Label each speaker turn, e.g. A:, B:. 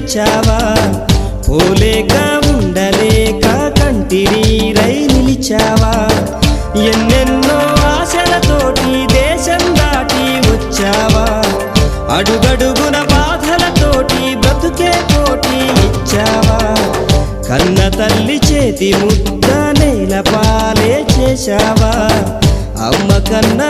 A: తెచ్చావా పోలేక ఉండలేక కంటినీరై నిలిచావా ఎన్నెన్నో ఆశలతోటి దేశం దాటి వచ్చావా అడుగడుగున బాధలతోటి బ్రతుకే కోటి ఇచ్చావా కన్న తల్లి చేతి ముద్ద నేల పాలే చేశావా అమ్మ కన్న